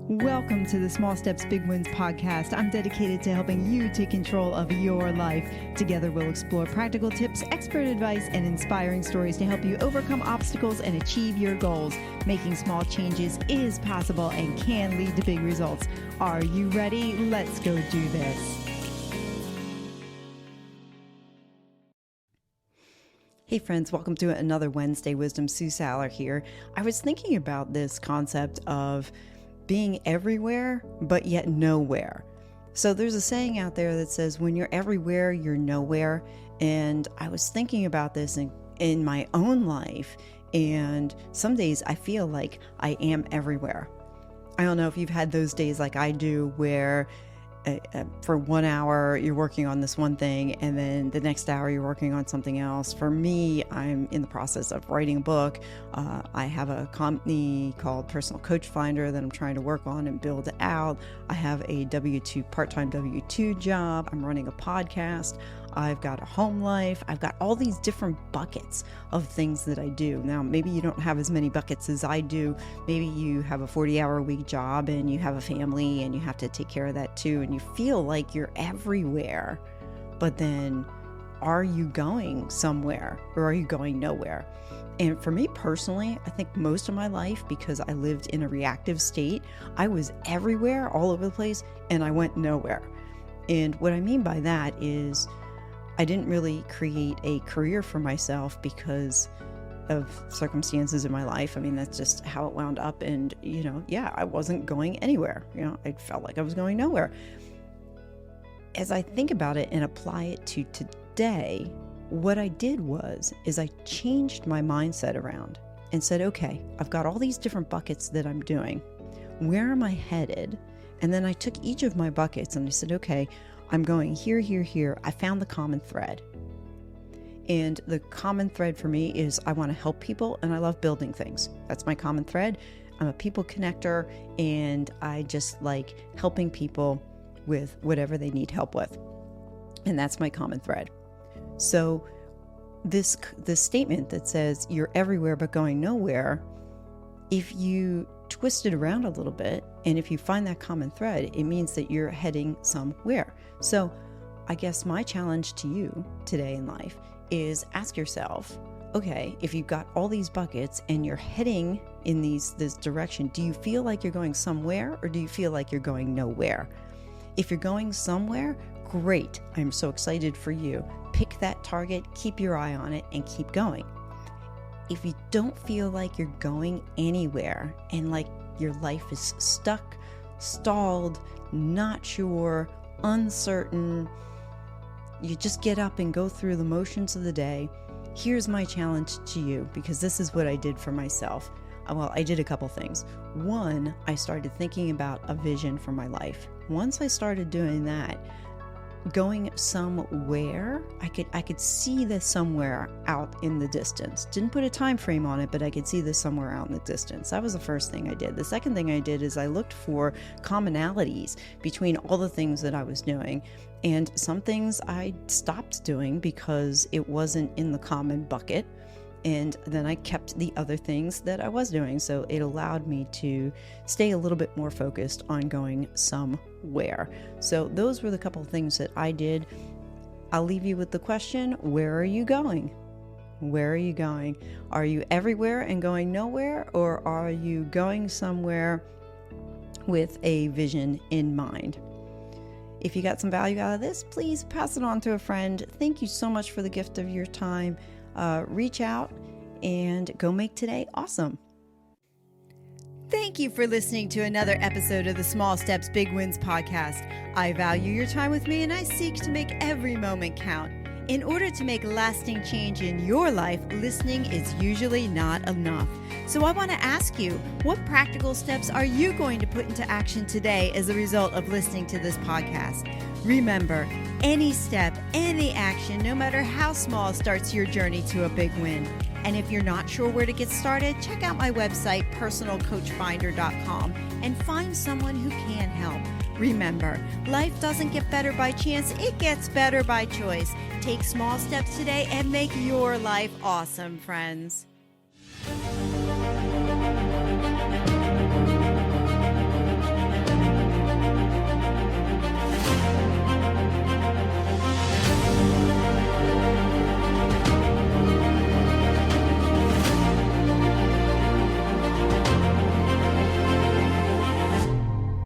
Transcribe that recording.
Welcome to the Small Steps, Big Wins podcast. I'm dedicated to helping you take control of your life. Together, we'll explore practical tips, expert advice, and inspiring stories to help you overcome obstacles and achieve your goals. Making small changes is possible and can lead to big results. Are you ready? Let's go do this. Hey friends, welcome to another Wednesday Wisdom. Sue Saller here. I was thinking about this concept of being everywhere, but yet nowhere. So there's a saying out there that says, when you're everywhere, you're nowhere. And I was thinking about this in my own life. And some days I feel like I am everywhere. I don't know if you've had those days like I do where for 1 hour you're working on this one thing and then the next hour you're working on something else. For me, I'm in the process of writing a book. I have a company called Personal Coach Finder that I'm trying to work on and build out. I have a part-time W-2 job. I'm running a podcast. I've got a home life. I've got all these different buckets of things that I do. Now, maybe you don't have as many buckets as I do. Maybe you have a 40-hour-a-week job and you have a family and you have to take care of that too. And you feel like you're everywhere. But then, are you going somewhere or are you going nowhere? And for me personally, I think most of my life, because I lived in a reactive state, I was everywhere, all over the place, and I went nowhere. And what I mean by that is I didn't really create a career for myself because of circumstances in my life. I mean, that's just how it wound up. And, I wasn't going anywhere. I felt like I was going nowhere. As I think about it and apply it to today, what I did is I changed my mindset around and said, okay, I've got all these different buckets that I'm doing. Where am I headed? And then I took each of my buckets and I said, okay, I'm going here, here, here. I found the common thread. And the common thread for me is I want to help people and I love building things. That's my common thread. I'm a people connector and I just like helping people with whatever they need help with. And that's my common thread. So this statement that says you're everywhere but going nowhere, if you twist it around a little bit, and if you find that common thread, it means that you're heading somewhere. So I guess my challenge to you today in life is ask yourself, okay, if you've got all these buckets and you're heading in this direction, do you feel like you're going somewhere or do you feel like you're going nowhere? If you're going somewhere, great. I'm so excited for you. Pick that target, keep your eye on it, and keep going. If you don't feel like you're going anywhere and like your life is stuck, stalled, not sure, uncertain, you just get up and go through the motions of the day. Here's my challenge to you, because this is what I did for myself. Well, I did a couple things. One, I started thinking about a vision for my life. Once I started doing that, going somewhere, I could see this somewhere out in the distance. Didn't put a time frame on it, but I could see this somewhere out in the distance. That was the first thing I did. The second thing I did is I looked for commonalities between all the things that I was doing. And some things I stopped doing because it wasn't in the common bucket. And then I kept the other things that I was doing. So it allowed me to stay a little bit more focused on going somewhere. So those were the couple of things that I did. I'll leave you with the question, where are you going? Where are you going? Are you everywhere and going nowhere? Or are you going somewhere with a vision in mind? If you got some value out of this, please pass it on to a friend. Thank you so much for the gift of your time. Reach out and go make today awesome. Thank you for listening to another episode of the Small Steps, Big Wins podcast. I value your time with me and I seek to make every moment count. In order to make lasting change in your life, listening is usually not enough. So I want to ask you, what practical steps are you going to put into action today as a result of listening to this podcast? Remember, any step, any action, no matter how small, starts your journey to a big win. And if you're not sure where to get started, check out my website, personalcoachfinder.com, and find someone who can help. Remember, life doesn't get better by chance, it gets better by choice. Take small steps today and make your life awesome, friends.